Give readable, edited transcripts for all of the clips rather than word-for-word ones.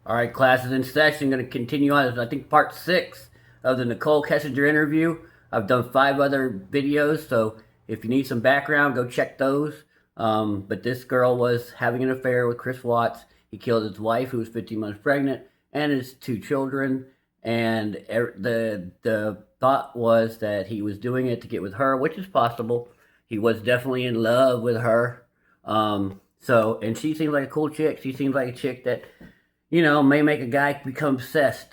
All right, class is in session. Going to continue on. I think part 6 of the Nicole Kessinger interview. I've done 5 other videos, so if you need some background, go check those. But this girl was having an affair with Chris Watts. He killed his wife, who was 15 months pregnant, and his 2 children. And the thought was that he was doing it to get with her, which is possible. He was definitely in love with her. And she seems like a cool chick. She seems like a chick that may make a guy become obsessed.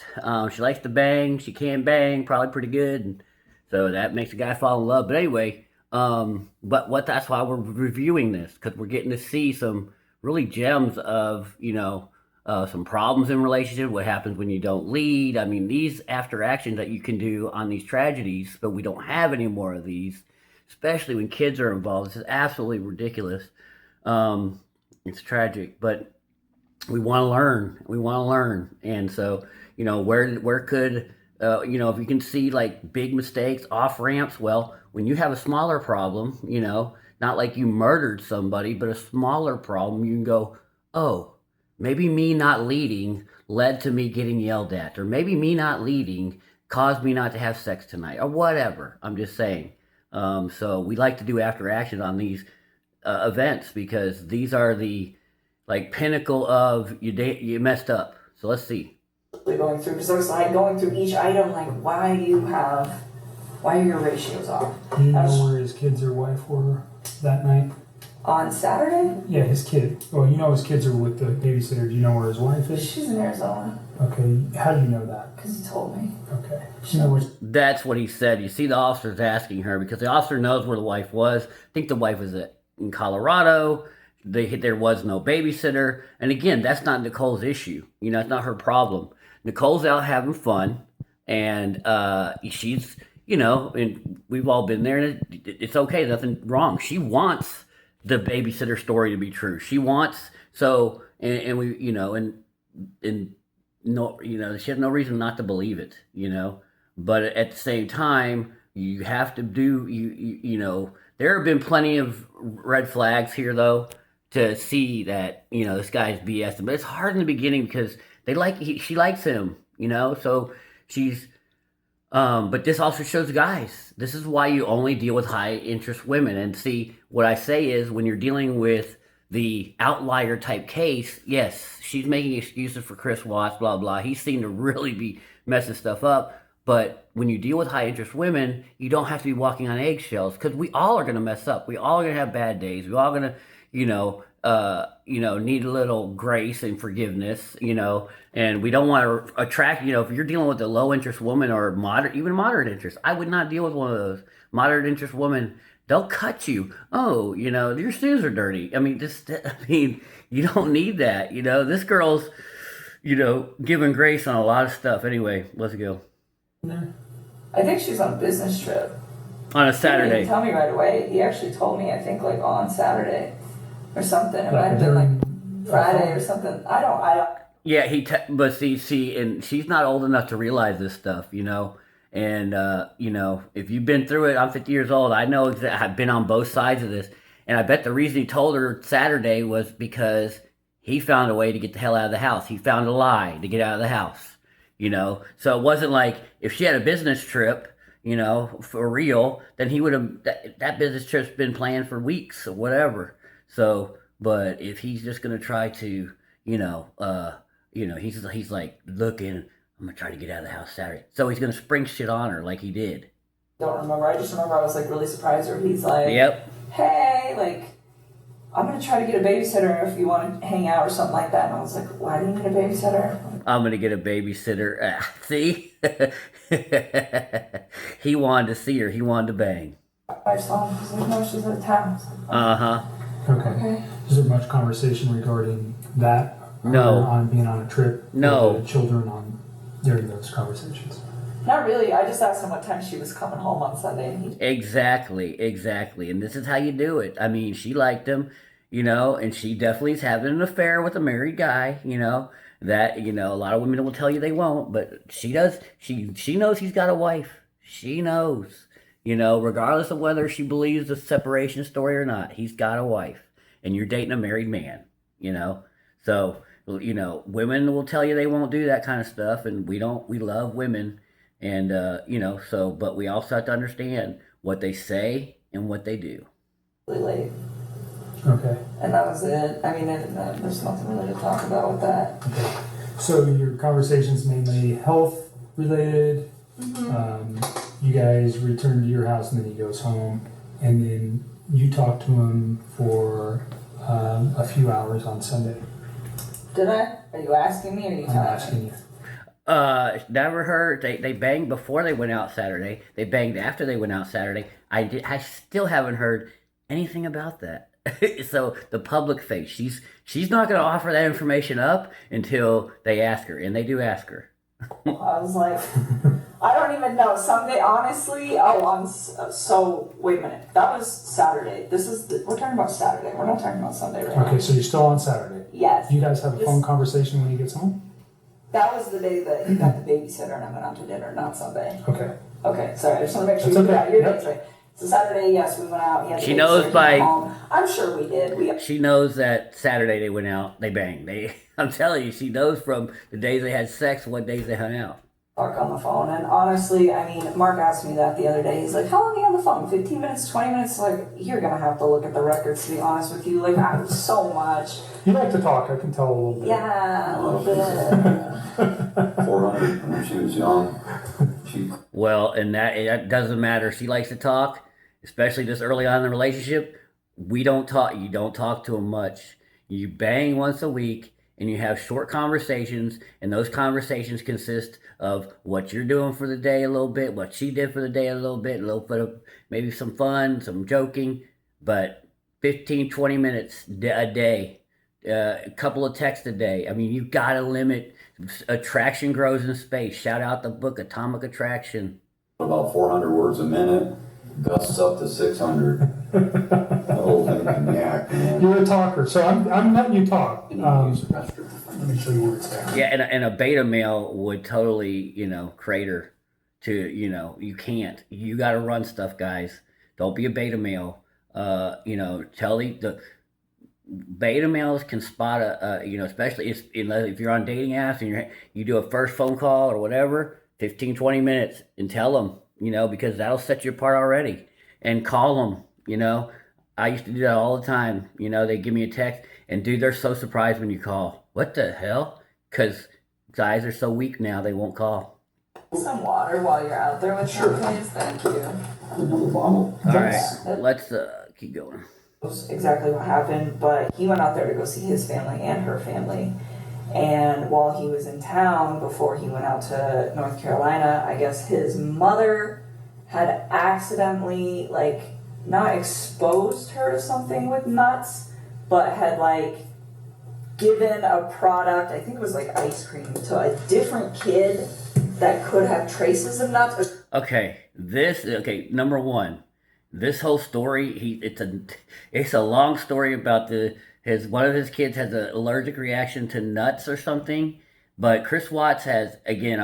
She likes to bang. She can bang, probably pretty good. And so that makes a guy fall in love. But anyway, that's why we're reviewing this, because we're getting to see some really gems of, some problems in relationship, what happens when you don't lead. I mean, these after actions that you can do on these tragedies, but we don't have any more of these, especially when kids are involved. This is absolutely ridiculous. It's tragic, but we want to learn. We want to learn. And so, where could, if you can see like big mistakes, off ramps, well, when you have a smaller problem, not like you murdered somebody, but a smaller problem, you can go, oh, maybe me not leading led to me getting yelled at, or maybe me not leading caused me not to have sex tonight, or whatever. I'm just saying. So we like to do after action on these events, because these are the pinnacle of you messed up. So let's see. Going through, because I was like going through each item, like why are your ratios off? Do you know where his kids or wife were that night? On Saturday? Yeah, his kid. Well, his kids are with the babysitter. Do you know where his wife is? She's in Arizona. Okay, how do you know that? Because he told me. Okay. You know which... That's what he said. You see, the officer's asking her because the officer knows where the wife was. I think the wife was in Colorado. There was no babysitter. And again, that's not Nicole's issue. It's not her problem. Nicole's out having fun. And she's, and we've all been there. And it's okay. Nothing wrong. She wants the babysitter story to be true. She wants, so, and we, and no, she has no reason not to believe it, But at the same time, you have to do, there have been plenty of red flags here, though, to see that, this guy's BS. But it's hard in the beginning because she likes him, so she's, but this also shows guys, this is why you only deal with high interest women. And see, what I say is, when you're dealing with the outlier type case, yes, she's making excuses for Chris Watts, blah, blah. He seemed to really be messing stuff up. But when you deal with high interest women, you don't have to be walking on eggshells, because we all are going to mess up. We all are going to have bad days. We all going to, need a little grace and forgiveness, and we don't want to attract, if you're dealing with a low interest woman or moderate interest, I would not deal with one of those. Moderate interest women, they'll cut you. Oh, your shoes are dirty. I mean, you don't need that. This girl's, giving grace on a lot of stuff. Anyway, let's go. I think she's on a business trip. On a Saturday. He didn't tell me right away. He actually told me, I think, on Saturday or something. It might have been Friday or something. I don't. Yeah, but see, and she's not old enough to realize this stuff, And if you've been through it, I'm 50 years old. I know I've been on both sides of this, and I bet the reason he told her Saturday was because he found a way to get the hell out of the house. He found a lie to get out of the house. So it wasn't like if she had a business trip, for real, then he would have, that business trip's been planned for weeks or whatever. So, but if he's just going to try to, he's like, looking, I'm going to try to get out of the house Saturday. So he's going to spring shit on her like he did. Don't remember. I just remember I was really surprised, or he's like, yep. Hey, I'm going to try to get a babysitter if you want to hang out or something like that. And I was like, why do you need a babysitter? I'm going to get a babysitter. See? He wanted to see her. He wanted to bang. I saw him. He's like, no, she's out of town. Uh-huh. Okay. Is there much conversation regarding that? No. On being on a trip? No. With the children during those conversations? Not really. I just asked him what time she was coming home on Sunday. Exactly. And this is how you do it. I mean, she liked him, and she definitely is having an affair with a married guy, that, a lot of women will tell you they won't, but she does. She knows he's got a wife. She knows, regardless of whether she believes the separation story or not, he's got a wife, and you're dating a married man, So women will tell you they won't do that kind of stuff, and we don't. We love women, and but we also have to understand what they say and what they do. Really late. Okay. And that was it. I mean, there's nothing really to talk about with that. Okay. So your conversation's mainly health related. You guys return to your house and then he goes home, and then you talk to him for a few hours on Sunday. Did I? Are you asking me or are you I'm telling asking me? you. Never heard. They banged before they went out Saturday. They banged after they went out Saturday. I still haven't heard anything about that. So the public face, she's not going to offer that information up until they ask her, and they do ask her. I was like, I don't even know. Someday, honestly, so wait a minute. That was Saturday. We're talking about Saturday. We're not talking about Sunday right now. Okay, so you're still on Saturday. Yes. You guys have a phone conversation when he gets home? That was the day that he got the babysitter and I went out to dinner, not Sunday. Okay. Okay, sorry. I just want to make sure That's you got your okay. dates right. So Saturday, yes, we went out. He had the She knows babysitter, he by- went home. I'm sure we did. She knows that Saturday they went out, they banged. I'm telling you, she knows from the days they had sex what days they hung out. Talk on the phone, and honestly, I mean, Mark asked me that the other day. He's like, "How long are you on the phone? 15 minutes, 20 minutes?" Like, you're gonna have to look at the records to be honest with you. Like, I was so much. You like to talk, I can tell a little bit. Yeah, a little bit. 400 when she was young. Well, and that doesn't matter. She likes to talk, especially this early on in the relationship. We don't talk. You don't talk to him much. You bang once a week, and you have short conversations, and those conversations consist of what you're doing for the day a little bit, what she did for the day a little bit of maybe some fun, some joking, but 15, 20 minutes a day, a couple of texts a day. I mean, you got to limit. Attraction grows in space. Shout out the book Atomic Attraction. About 400 words a minute, gusts up to 600. The whole thing can yak, man. You're a talker, so I'm letting you talk. Use the restroom. Let me show you where it's at. Yeah, and a beta male would totally, crater to, you can't. You got to run stuff, guys. Don't be a beta male. Tell the beta males can spot especially if you're on dating apps and you do a first phone call or whatever, 15, 20 minutes and tell them, because that'll set you apart already. And call them, I used to do that all the time. They give me a text and dude, they're so surprised when you call. What the hell? Because guys are so weak now, they won't call. Some water while you're out there with Sure. me, please. Thank you. Another bottle. All right, let's keep going. Knows exactly what happened, but he went out there to go see his family and her family. And while he was in town, before he went out to North Carolina, I guess his mother had accidentally, not exposed her to something with nuts, but had, given a product, I think it was ice cream, to a different kid that could have traces of nuts. Okay, number one, this whole story, it's a long story about one of his kids has an allergic reaction to nuts or something, but Chris Watts has, again,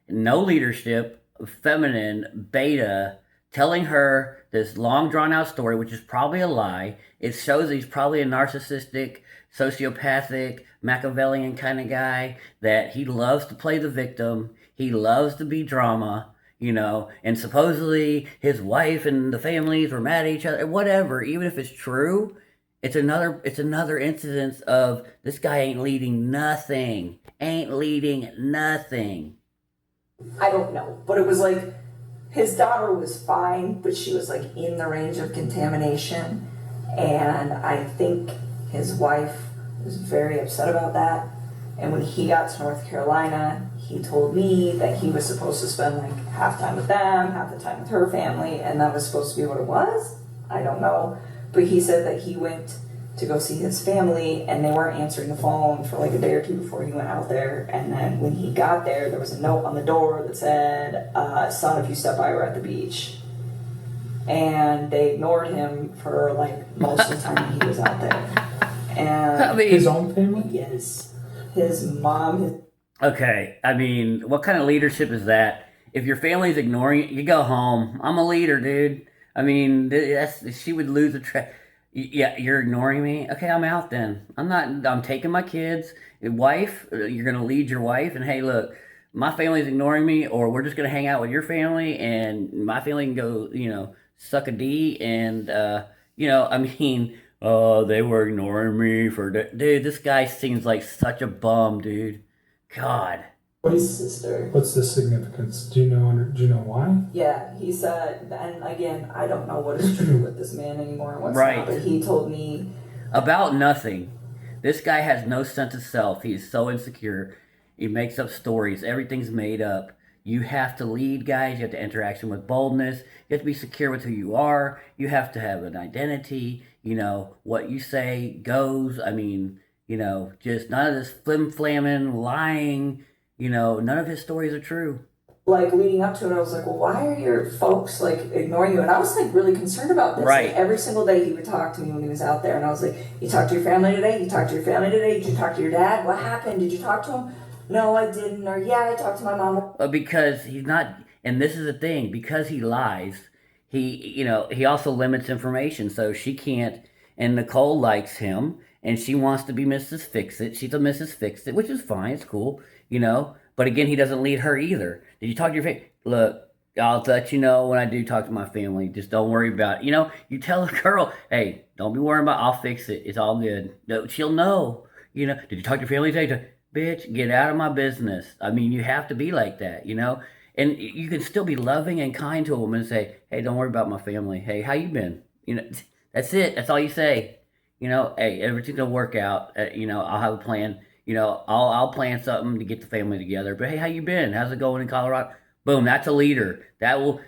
no leadership, feminine, beta, telling her this long drawn out story, which is probably a lie. It shows that he's probably a narcissistic, sociopathic, Machiavellian kind of guy, that he loves to play the victim. He loves to be drama, and supposedly his wife and the families were mad at each other, whatever. Even if it's true, it's another incidence of this guy ain't leading nothing. I don't know, but it was his daughter was fine, but she was in the range of contamination, and I think his wife was very upset about that. And when he got to North Carolina, he told me that he was supposed to spend half time with them, half the time with her family, and that was supposed to be what it was. I don't know, but he said that he went to go see his family and they weren't answering the phone for a day or two before he went out there. And then when he got there was a note on the door that said, "Son, if you step by, we're at the beach." And they ignored him for most of the time he was out there. And His own family? yes, his mom. Okay, what kind of leadership is that? If your family's ignoring you, you go home. I'm a leader, dude. She would lose the track. Yeah, you're ignoring me? Okay, I'm out then. I'm taking my kids wife, you're going to lead your wife, and hey, look, my family's ignoring me, or we're just going to hang out with your family, and my family can go, suck a D, and, I mean, oh, they were ignoring me dude, this guy seems like such a bum, dude. God. His sister. What's the significance? Do you know why? Yeah, he said, and again, I don't know what is true with this man anymore and what's Right. not, but he told me About nothing. This guy has no sense of self. He is so insecure. He makes up stories. Everything's made up. You have to lead, guys. You have to interaction with boldness. You have to be secure with who you are. You have to have an identity. What you say goes. I mean, just none of this flim-flamming, lying. None of his stories are true. like leading up to it, I was like, well, why are your folks like ignoring you? And I was like really concerned about this. Right. Like, every single day he would talk to me when he was out there, and I was like, you talked to your family today? You talked to your family today? Did you talk to your dad? What happened? Did you talk to him? No, I didn't. Or yeah, I talked to my mom. Because he's not, and this is the thing, because he lies, he also limits information, so she can't, and Nicole likes him, and she wants to be Mrs. Fix-It. She's a Mrs. Fix-It, which is fine, it's cool, but again, he doesn't lead her either. Did you talk to your family? Look, I'll let you know when I do talk to my family. Just don't worry about it. You tell the girl, hey, don't be worrying about it. I'll fix it. It's all good. No, she'll know. Did you talk to your family today? Bitch, get out of my business. I mean, you have to be like that, And you can still be loving and kind to a woman and say, hey, don't worry about my family. Hey, how you been? That's it. That's all you say. Hey, everything's going to work out. I'll have a plan. I'll plan something to get the family together. But hey, how you been? How's it going in Colorado? Boom, that's a leader. That will,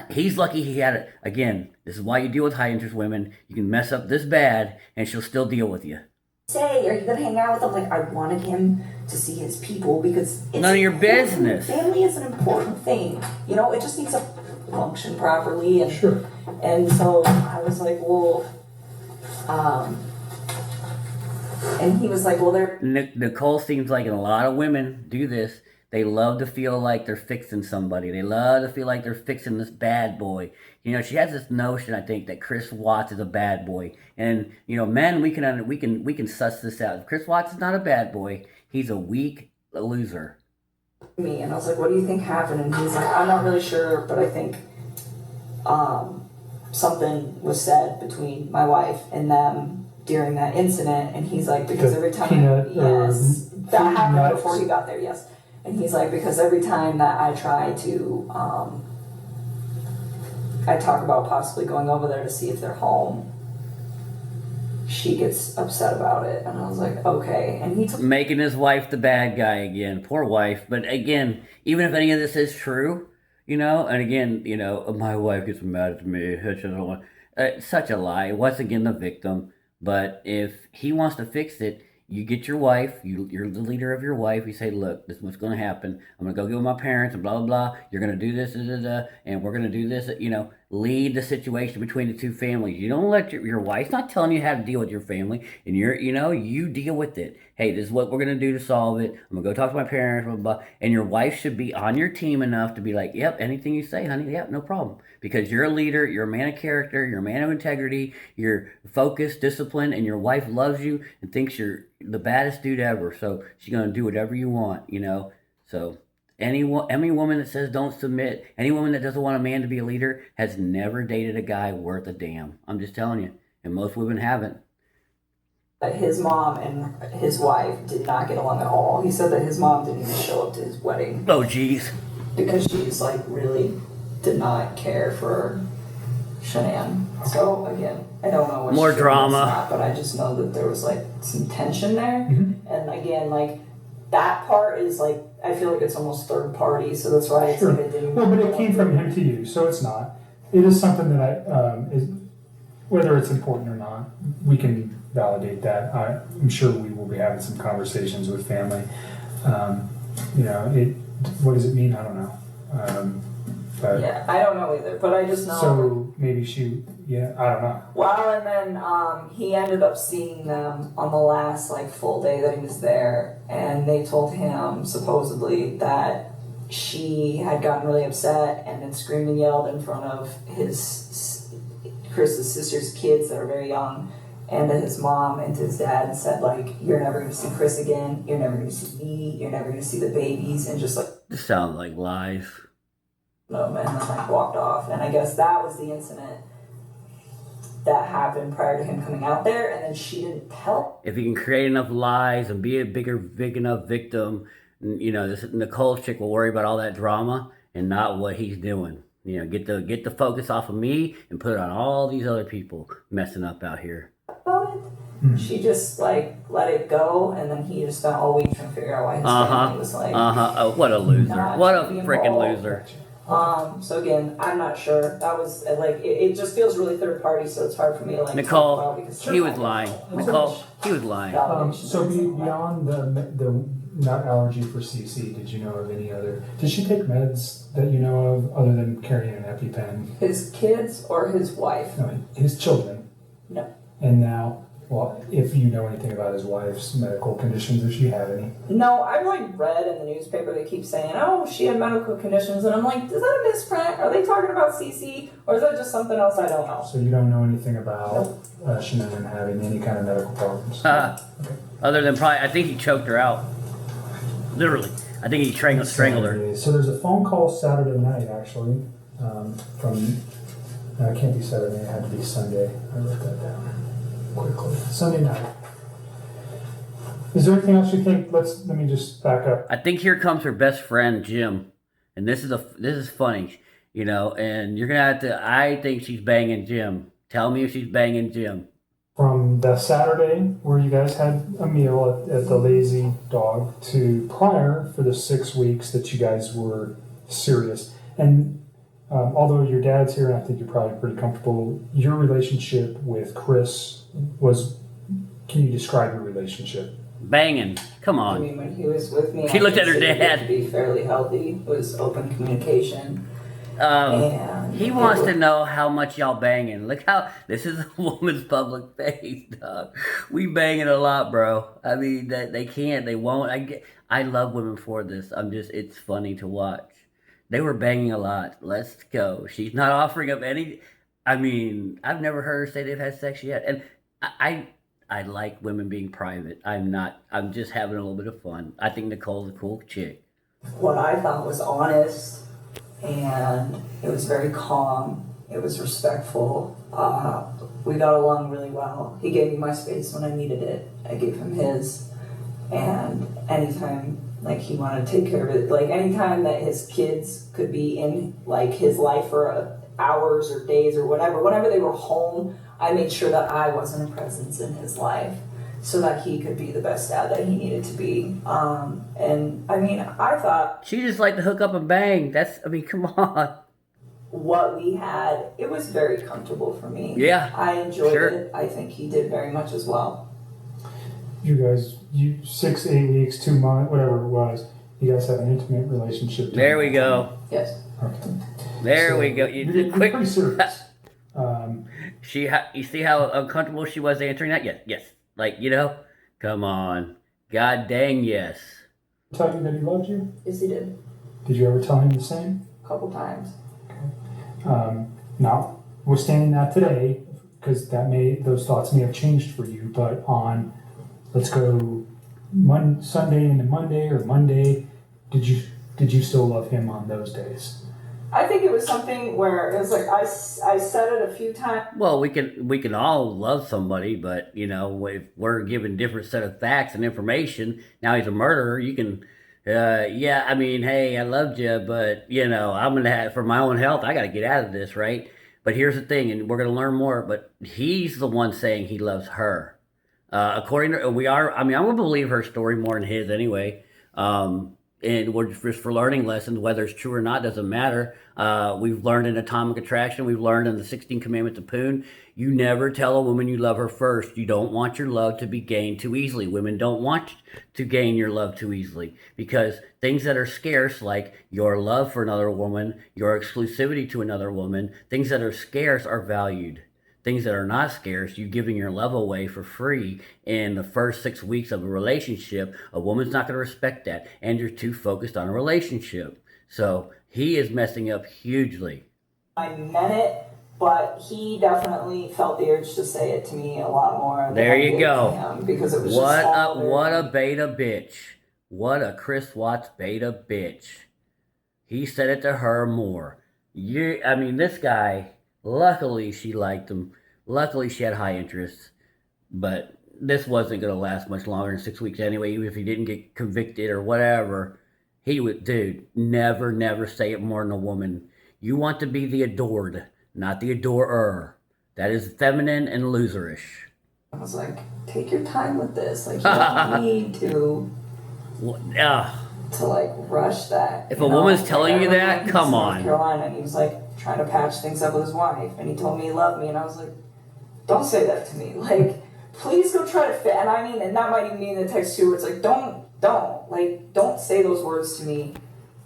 he's lucky he had it. Again, this is why you deal with high interest women. You can mess up this bad and she'll still deal with you. Say, are you gonna hang out with him? Like, I wanted him to see his people because it's none of your important. business. Family is an important thing. It just needs to function properly. And Sure. And so I was like, well, and he was like, well, they're Nicole seems like, and a lot of women do this. They love to feel like they're fixing somebody. They love to feel like they're fixing this bad boy. She has this notion, I think, that Chris Watts is a bad boy. And men, we can suss this out. Chris Watts is not a bad boy. He's a weak loser. me, and I was like, what do you think happened? And he's like, I'm not really sure, but I think something was said between my wife and them during that incident. And he's like, because every time, yes, that happened before he got there, yes. And he's like, because every time that I try to, I talk about possibly going over there to see if they're home, she gets upset about it. And I was like, okay. And he making his wife the bad guy again. Poor wife. But again, even if any of this is true, and again, my wife gets mad at me. Such a lie. Once again, the victim. But if he wants to fix it, you get your wife, you're the leader of your wife, you say, look, this is what's going to happen. I'm going to go get with my parents and blah, blah, blah. You're going to do this, and we're going to do this. Lead the situation between the two families. You don't let your wife's not telling you how to deal with your family, and you deal with it. Hey, this is what we're going to do to solve it. I'm going to go talk to my parents, blah, blah, blah. And your wife should be on your team enough to be like, yep, anything you say, honey, yep, no problem. Because you're a leader, you're a man of character, you're a man of integrity, you're focused, disciplined, and your wife loves you and thinks you're the baddest dude ever. So she's going to do whatever you want, So any woman that says don't submit, any woman that doesn't want a man to be a leader has never dated a guy worth a damn. I'm just telling you. And most women haven't. His mom and his wife did not get along at all. He said that his mom didn't even show up to his wedding. Oh, geez. Because she's like really did not care for Shanann. So again, I don't know what more drama, not, but I just know that there was like some tension there. Mm-hmm. And again, like that part is like I feel like it's almost third party, so that's why it's Sure. like it didn't. Well, but it came from him to you, so it's not. It is something that is whether it's important or not, we can validate that. I'm sure we will be having some conversations with family. What does it mean? I don't know. But yeah, I don't know either, but I just know. So maybe I don't know. Well, and then he ended up seeing them on the last like full day that he was there, and they told him supposedly that she had gotten really upset and then screamed and yelled in front of Chris's sister's kids that are very young, and to his mom and to his dad and said, like, you're never going to see Chris again. You're never going to see me. You're never going to see the babies. And just like, This sounds like lies. and then like walked off. And I guess that was the incident that happened prior to him coming out there. And then she didn't tell. If he can create enough lies and be a big enough victim, you know, this Nicole chick will worry about all that drama and not what he's doing. You know, get the focus off of me and put it on all these other people messing up out here. About it. She just like let it go, and then he just spent all week trying to figure out why his family was like. Oh, what a loser! not What a to be freaking involved. loser! So again, I'm not sure. That was like it just feels really third party, so it's hard for me to like Nicole, talk about because he was lying. Nicole, he was lying. So beyond the nut allergy for CC, did you know of any other? Did she take meds that you know of other than carrying an EpiPen? His kids or his wife? No, his children. No. And now, well, if you know anything about his wife's medical conditions, if she had any. No, I've like read in the newspaper they keep saying, oh, she had medical conditions, and I'm like, is that a misprint? Are they talking about CC, or is that just something else I don't know? So you don't know anything about Shannon having any kind of medical problems? Okay. Other than probably, I think he choked her out. Literally, I think he strangled her. So there's a phone call Saturday night, actually, from, no, it can't be Saturday, it had to be Sunday. I wrote that down quickly. Sunday night. Is there anything else you think? Let me just back up. I think here comes her best friend Jim, and this is funny, you know. And you're gonna have to. I think she's banging Jim. Tell me if she's banging Jim. From the Saturday where you guys had a meal at the Lazy Dog to prior for the 6 weeks that you guys were serious. And although your dad's here and I think you're probably pretty comfortable, your relationship with Chris was, can you describe your relationship? Banging. Come I on. mean, when he was with me, She looked at her considered it dad. to be fairly healthy. It was open communication. And He wants to know how much y'all banging. Look how this is a woman's public face, dog. We banging a lot, bro. I mean, they can't, they won't. I love women for this. It's funny to watch. They were banging a lot. Let's go. She's not offering up any. I mean, I've never heard her say they've had sex yet, and I like women being private. I'm just having a little bit of fun. I think Nicole's a cool chick. What I thought was honest, and it was very calm. It was respectful. We got along really well. He gave me my space when I needed it. I gave him his. And anytime, like, he wanted to take care of it, like, anytime that his kids could be in, like, his life for hours or days or whenever they were home, I made sure that I wasn't a presence in his life so that he could be the best dad that he needed to be. And I mean, I thought She just like to hook up and bang. Come on. what we had, it was very comfortable for me. Yeah, I enjoyed sure. it. I think he did very much as well. You guys, 6, 8 weeks, 2 months, whatever it was, you guys have an intimate relationship. There we go. Yes. Okay. There So we go. You're pretty serious. You see how uncomfortable she was answering that? Yes. Like, you know, come on. God dang yes. Tell you that he loved you? Yes, he did. Did you ever tell him the same? A couple times. Now, we're standing that today, because those thoughts may have changed for you, but on, let's go Sunday into Monday or Monday, did you still love him on those days? I think it was something where it was like I said it a few times. Well, we can all love somebody, but, you know, if we're given different set of facts and information, now he's a murderer, you can, yeah, I mean, hey, I loved you, but, you know, I'm going to have, for my own health, I got to get out of this, right? But here's the thing, and we're going to learn more, but he's the one saying he loves her. According to, I'm going to believe her story more than his anyway. And we're just for learning lessons, whether it's true or not, doesn't matter. We've learned in Atomic Attraction, we've learned in the 16 Commandments of Poon, you never tell a woman you love her first. You don't want your love to be gained too easily. Women don't want to gain your love too easily, because things that are scarce, like your love for another woman, your exclusivity to another woman, things that are scarce are valued. Things that are not scarce, you giving your love away for free in the first 6 weeks of a relationship, a woman's not going to respect that, and you're too focused on a relationship. So he is messing up hugely. I meant it, But he definitely felt the urge to say it to me a lot more. Than There I you did go. to him, because it was What just all what a very- beta bitch. What a Chris Watts beta bitch. He said it to her more. I mean, this guy, luckily she liked him. Luckily she had high interest. But this wasn't going to last much longer than 6 weeks anyway, even if he didn't get convicted or whatever. He would, dude, never, never say it more than a woman. You want to be the adored, not the adorer. That is feminine and loserish. I was like, take your time with this. Like, you don't need to like rush that. If you a know? woman's Like, telling I you remember that, when he was come in on. North Carolina, and he was like trying to patch things up with his wife, and he told me he loved me, and I was like, don't say that to me. Like, please go try to fit. And I mean, and that might even mean in the text too. It's like, don't say those words to me,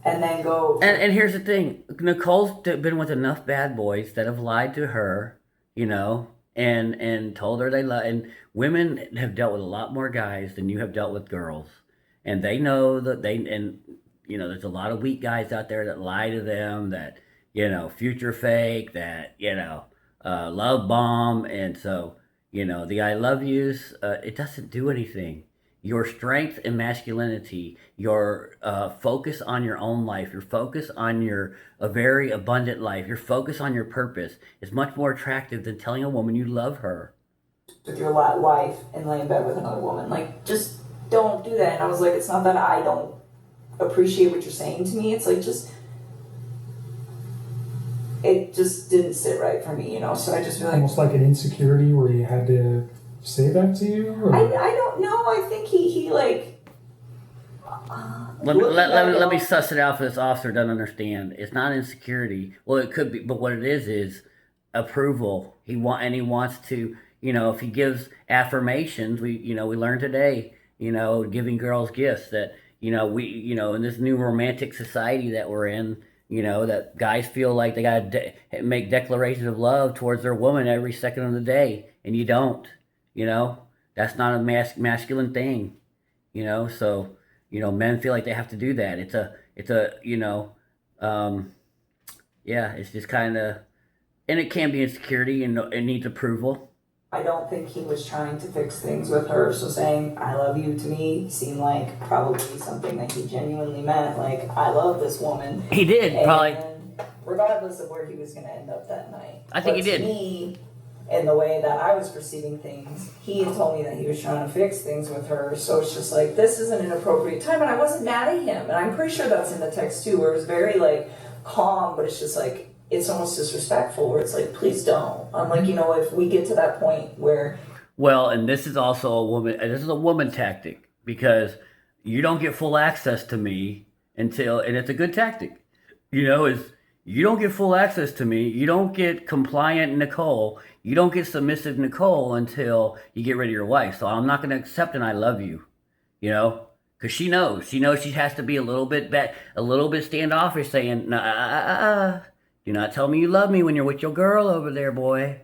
and then go. And here's the thing, Nicole's been with enough bad boys that have lied to her, you know, and told her they love. And women have dealt with a lot more guys than you have dealt with girls, and they know that there's a lot of weak guys out there that lie to them, that future fake, that love bomb, and so the I love yous, it doesn't do anything. Your strength and masculinity, your focus on your own life, your focus on a very abundant life, your focus on your purpose is much more attractive than telling a woman you love her. With your wife and lay in bed with another woman, like, just don't do that. And I was like, it's not that I don't appreciate what you're saying to me. It's like, it just didn't sit right for me, So I just feel like Almost like an insecurity where he had to say that to you? Or? I don't know. I think he like. Let me suss it out for this officer doesn't understand. It's not insecurity. Well, it could be, but what it is approval. He wants to, if he gives affirmations, we learned today, giving girls gifts, that, in this new romantic society that we're in, that guys feel like they got to make declarations of love towards their woman every second of the day, and you don't. That's not a masculine thing, so, men feel like they have to do that. It's just kind of, and it can be insecurity, and it needs approval. I don't think he was trying to fix things with her, so saying I love you to me seemed like probably something that he genuinely meant. Like, I love this woman. He did, probably. Regardless of where he was going to end up that night. I think he did. To me, in the way that I was perceiving things, he had told me that he was trying to fix things with her, so it's just like, this isn't an appropriate time, and I wasn't mad at him, and I'm pretty sure that's in the text too, where it was very like calm, but it's just like, it's almost disrespectful, where it's like, please don't. I'm like, if we get to that point where... Well, and this is also this is a woman tactic, because you don't get full access to me and it's a good tactic, is you don't get full access to me, you don't get compliant Nicole, you don't get submissive Nicole until you get rid of your wife. So I'm not going to accept an I love you, because she knows she has to be a little bit standoffish, saying, nah, do not tell me you love me when you're with your girl over there, boy.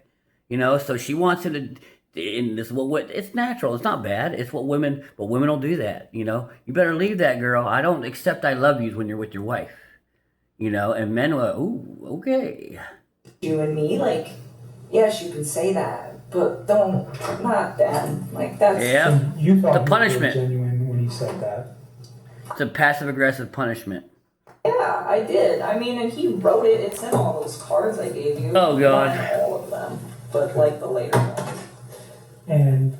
So she wants it to, and this what it's natural. It's not bad. It's what women will do that. You better leave that girl. I don't accept I love yous when you're with your wife. And men will, ooh, okay. You and me, like, yes, you can say that, but not then. Like, that's... Yeah. So you thought The he punishment. was genuine when he said that? It's a passive-aggressive punishment. Yeah, I did. I mean, and he wrote it. It's in all those cards I gave you. Oh, God. Not all of them, but like the later ones. And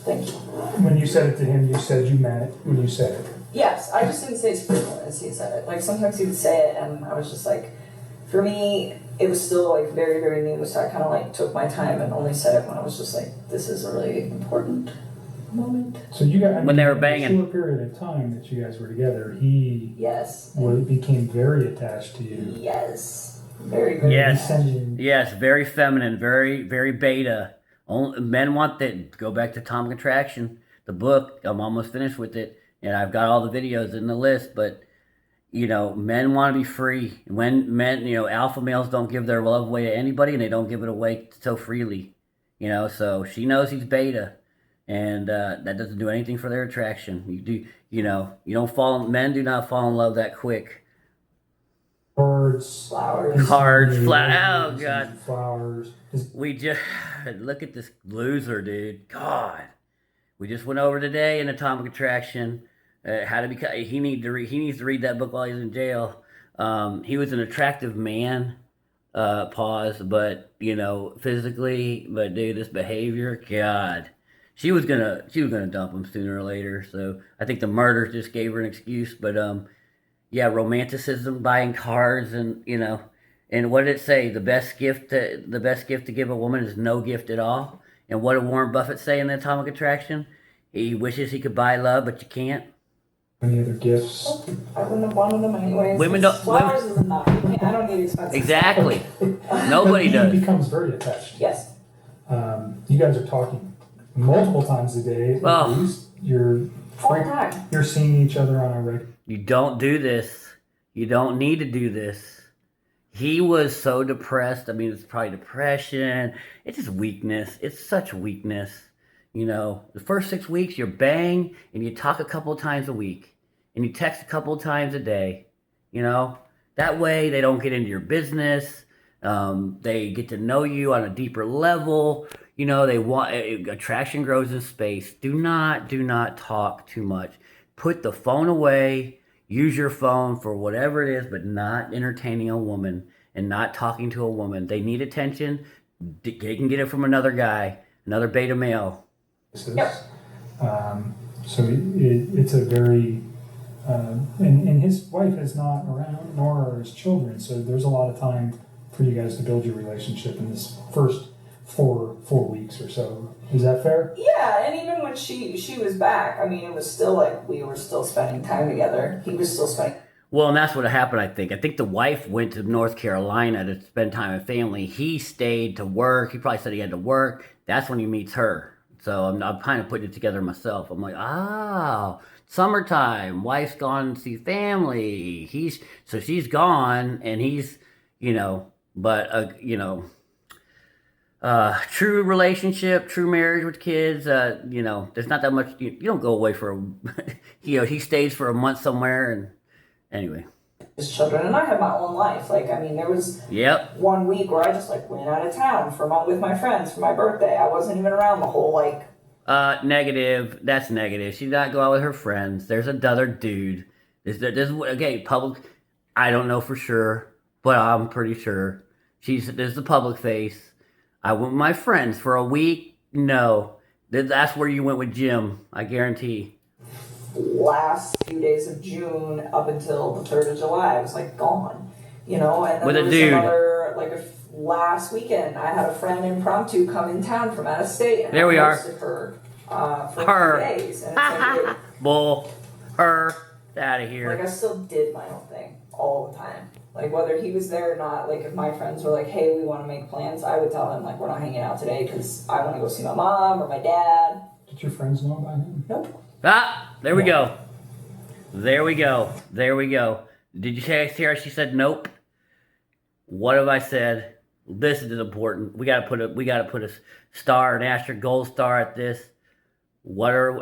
Thank you. when you said it to him, you said you meant it when you said it. Yes, I just didn't say it as frequently as he said it. Like, sometimes he would say it, and I was just like, for me, it was still like very, very new, so I kind of like took my time and only said it when I was just like, this is a really important moment. So you got, When they were in a banging. short period of time that you guys were together, he Yes. became very attached to you. Yes. Very, very Yes. Sending, Yes, very feminine, very, very beta. Men want that. Go back to Atomic Attraction, the book. I'm almost finished with it, and I've got all the videos in the list. But men want to be free. When men, alpha males don't give their love away to anybody, and they don't give it away so freely. So she knows he's beta, and that doesn't do anything for their attraction. Men do not fall in love that quick. or cards. Flowers. Cards, oh Roses, God. flowers. We just look at this loser, dude. God, we just went over today in Atomic Attraction. How to become. He needs to read that book while he's in jail. He was an attractive man. Pause, but physically, but dude, this behavior, God, she was gonna dump him sooner or later. So I think the murder just gave her an excuse. But yeah, romanticism, buying cards, and and what did it say? The best gift to give a woman is no gift at all. And what did Warren Buffett say in the Atomic Attraction? He wishes he could buy love, but you can't. Any other gifts? I wouldn't have wanted them anyways. Women don't- Flowers is enough. I don't need expensive. Exactly. Nobody But does. he becomes very attached. Yes. You guys are talking multiple times a day. Well, at least. You're All the time. You're seeing each other on a regular. You don't do this. You don't need to do this. He was so depressed. I mean, it's probably depression. It's just weakness. It's such weakness. The first 6 weeks, you're bang, and you talk a couple of times a week, and you text a couple of times a day. That way they don't get into your business. They get to know you on a deeper level. They want attraction grows in space. Do not talk too much. Put the phone away. Use your phone for whatever it is, but not entertaining a woman and not talking to a woman. They need attention. They can get it from another guy, another beta male. Yep. So it's a very, and his wife is not around, nor are his children. So there's a lot of time for you guys to build your relationship in this first four weeks or so. Is that fair? Yeah, and even when she was back, I mean, it was still like we were still spending time together. He was still spending. Well, and that's what happened, I think. I think the wife went to North Carolina to spend time with family. He stayed to work. He probably said he had to work. That's when he meets her. So I'm kind of putting it together myself. I'm like, summertime. Wife's gone to see family. She's gone, and he's, true relationship, true marriage with kids. There's not that much. You don't go away for he stays for a month somewhere, and anyway. His children, and I had my own life. Like, I mean, there was one week where I just went out of town with my friends for my birthday. I wasn't even around the whole Negative. That's negative. She did not go out with her friends. There's another dude. There's public. I don't know for sure, but I'm pretty sure there's the public face. I went with my friends for a week. No, that's where you went with Jim. I guarantee. Last few days of June up until the 3rd of July, I was gone, and then with there a was dude. another, last weekend, I had a friend impromptu come in town from out of state, and there we are. For a few days, and it's bull, her, out of here. I still did my own thing all the time. Whether he was there or not, if my friends were hey, we want to make plans, I would tell them we're not hanging out today because I want to go see my mom or my dad. Did your friends know about him? Nope. There we go. There we go. Did you hear she said nope? What have I said? This is important. We gotta put a star, an asterisk gold star at this. What are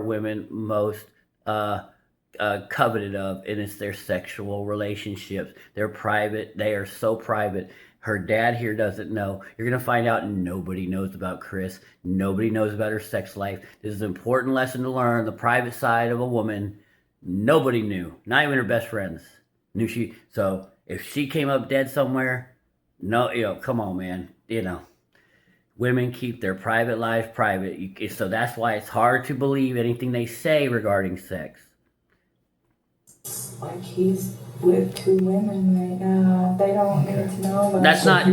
women most coveted of? And it's their sexual relationships. They're private. They are so private. Her dad here doesn't know. You're going to find out nobody knows about Chris. Nobody knows about her sex life. This is an important lesson to learn. The private side of a woman, nobody knew. Not even her best friends knew she. So if she came up dead somewhere, no, come on, man. Women keep their private life private. So that's why it's hard to believe anything they say regarding sex. He's with 2 women right now. They don't need to know about That's not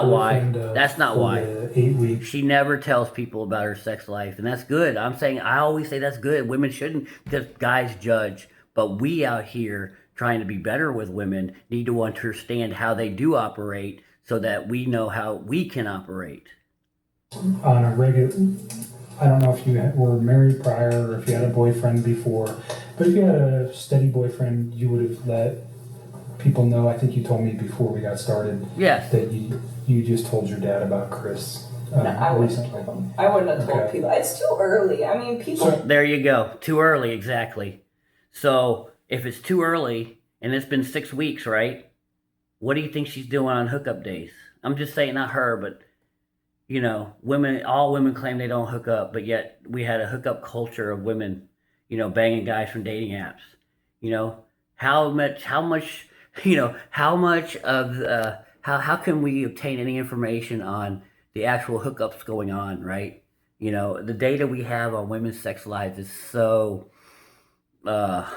why. That's not for why. the 8 weeks. She never tells people about her sex life, and that's good. I always say that's good. Women shouldn't, because guys judge. But we out here trying to be better with women need to understand how they do operate so that we know how we can operate. On a regular, I don't know if you were married prior or if you had a boyfriend before, but if you had a steady boyfriend, you would have let people know. I think you told me before we got started. Yes. That you just told your dad about Chris. No, I wouldn't have told them. I wouldn't have told people. It's too early. I mean, people. There you go. Too early, exactly. So if it's too early and it's been 6 weeks, right? What do you think she's doing on hookup days? I'm just saying, not her, but women. All women claim they don't hook up, but yet we had a hookup culture of women, banging guys from dating apps. You know, how much, how much of how can we obtain any information on the actual hookups going on, right? The data we have on women's sex lives is so uh,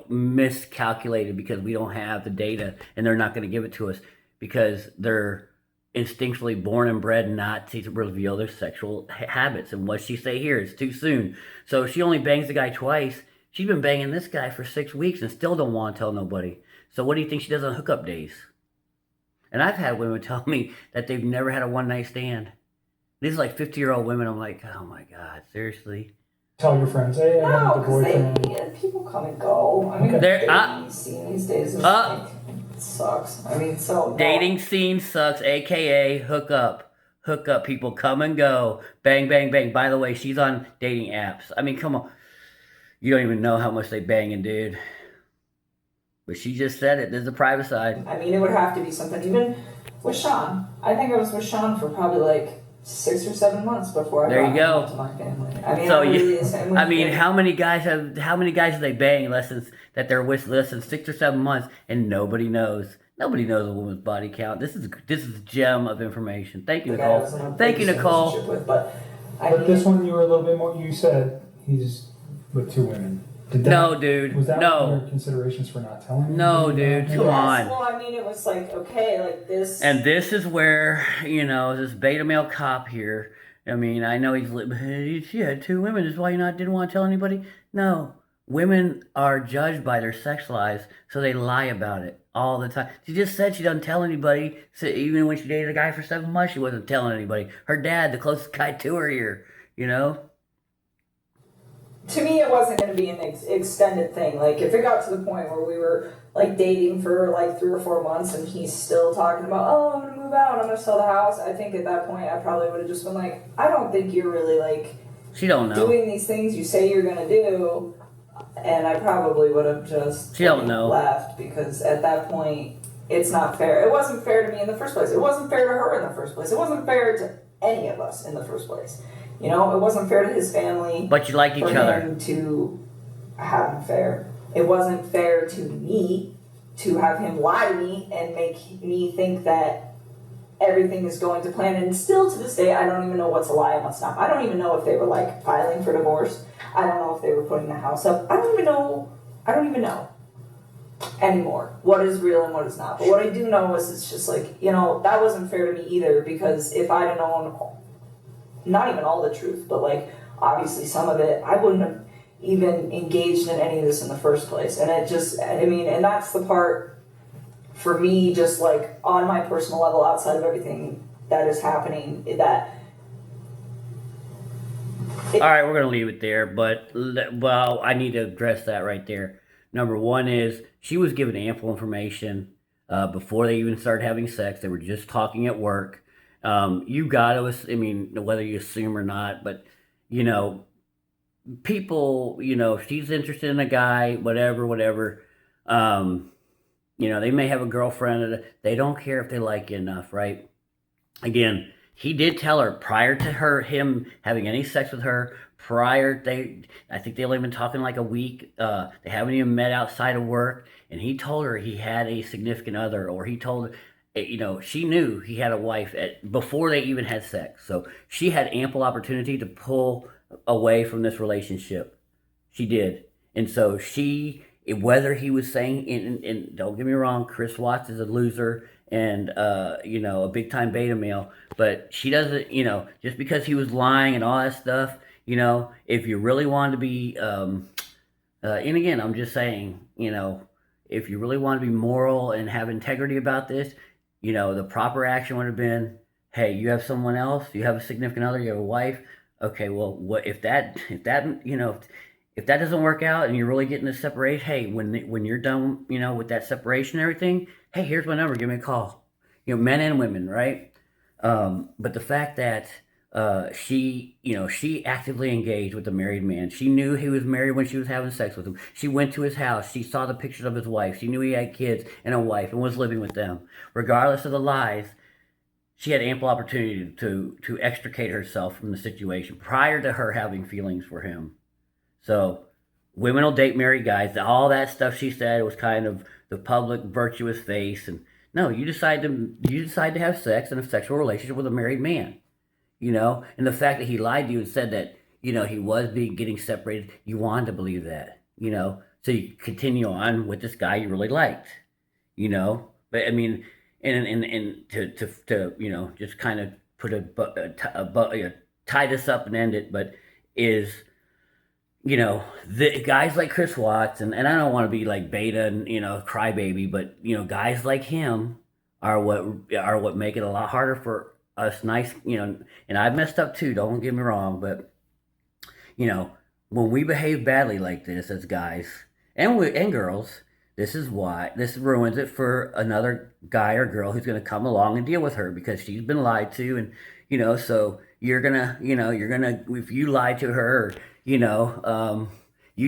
miscalculated because we don't have the data, and they're not going to give it to us because they're instinctually born and bred not to reveal their sexual habits. And what she say here is too soon. So she only bangs the guy twice. She's been banging this guy for 6 weeks and still don't want to tell nobody. So what do you think she does on hookup days? And I've had women tell me that they've never had a one night stand. These are like 50-year-old women. I'm like, oh my God, seriously? Tell your friends, hey, I got a No, because boyfriend. people come and go. I mean, Okay. the There- dating scene these days is like, it sucks. I mean, so no. Dating scene sucks, aka hook up. Hook up, people come and go. Bang, bang, bang. By the way, she's on dating apps. I mean, come on. You don't even know how much they banging, dude. But she just said it. There's a private side. I mean, it would have to be something. Even with Sean, I think I was with Sean for probably like 6 or 7 months before I There brought you go. him home to my family. I mean, So I'm you- really the same with I mean, him. how many guys have they banged that they're with less than 6 or 7 months and nobody knows? Nobody knows a woman's body count. This is a gem of information. Thank you, The guy I Nicole. was in a Thank you, previous Nicole. relationship with, but I But mean, this one, you were a little bit more. You said he's with 2 women. Did that, No, dude. Was that one of No. your considerations for not telling? No, anybody dude, about come it? on. Well, I mean, it was like, okay, like this. And this is where, this beta male cop here. I mean, I know she had 2 women. Is why you didn't want to tell anybody? No. Women are judged by their sex lives, so they lie about it all the time. She just said she doesn't tell anybody. So even when she dated a guy for 7 months, she wasn't telling anybody. Her dad, the closest guy to her here, To me, it wasn't going to be an extended thing. Like, if it got to the point where we were like dating for like 3 or 4 months and he's still talking about, oh, I'm going to move out, I'm going to sell the house, I think at that point I probably would have just been like, I don't think you're really like She don't know. doing these things you say you're going to do. And I probably would have just She don't know. left, because at that point it's not fair. It wasn't fair to me in the first place. It wasn't fair to her in the first place. It wasn't fair to any of us in the first place. It wasn't fair to his family. But you like each for other. him to have an affair. It wasn't fair to me to have him lie to me and make me think that everything is going to plan. And still to this day, I don't even know what's a lie and what's not. I don't even know if they were like filing for divorce. I don't know if they were putting the house up. I don't even know anymore what is real and what is not. But what I do know is it's just like, that wasn't fair to me either, because if I'd have known not even all the truth, but like obviously some of it, I wouldn't have even engaged in any of this in the first place. And it just, and that's the part for me, just like on my personal level, outside of everything that is happening, that. All right, we're going to leave it there, but, I need to address that right there. Number one is she was given ample information before they even started having sex. They were just talking at work. You got to, whether you assume or not, but, people, if she's interested in a guy, whatever, they may have a girlfriend. They don't care if they like you enough, right? Again, he did tell her prior to him having any sex with her. I think they've only been talking like a week. They haven't even met outside of work, and he told her he had a significant other, or he told her, she knew he had a wife before they even had sex. So she had ample opportunity to pull away from this relationship. She did, and so whether he was saying, and don't get me wrong, Chris Watts is a loser and a big time beta male, but she doesn't, just because he was lying and all that stuff, if you really wanted to be and again, I'm just saying, if you really want to be moral and have integrity about this, the proper action would have been, hey, you have someone else, you have a significant other, you have a wife, okay, well, what if that doesn't work out and you're really getting this separation, hey, when you're done, with that separation and everything, hey, here's my number, give me a call. Men and women, right? But the fact that she actively engaged with the married man. She knew he was married when she was having sex with him. She went to his house. She saw the pictures of his wife. She knew he had kids and a wife and was living with them. Regardless of the lies, she had ample opportunity to extricate herself from the situation prior to her having feelings for him. So women will date married guys. All that stuff she said was kind of the public virtuous face. And no, you decide to have sex in a sexual relationship with a married man. And the fact that he lied to you and said that he was getting separated, you wanted to believe that. So you continue on with this guy you really liked. But I mean, and to just kind of put tie this up and end it, but is the guys like Chris Watts, and I don't want to be like beta and crybaby, but guys like him are what make it a lot harder for us nice, and I've messed up too, don't get me wrong, but when we behave badly like this as guys and girls, this ruins it for another guy or girl who's going to come along and deal with her because she's been lied to. And so you're gonna if you lie to her, you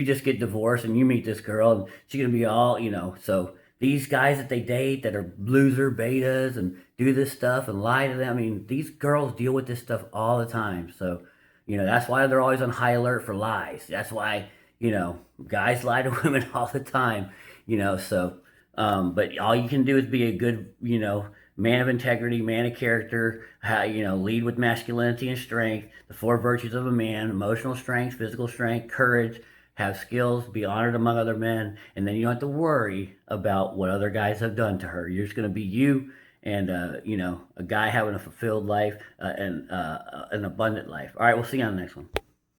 just get divorced and you meet this girl and she's gonna be all so these guys that they date that are loser betas and do this stuff and lie to them, I mean, these girls deal with this stuff all the time. So that's why they're always on high alert for lies. That's why guys lie to women all the time. So but all you can do is be a good man of integrity, man of character, lead with masculinity and strength, the four virtues of a man: emotional strength, physical strength, courage, have skills, be honored among other men, and then you don't have to worry about what other guys have done to her. You're just going to be you and a guy having a fulfilled life and an abundant life. All right, we'll see you on the next one.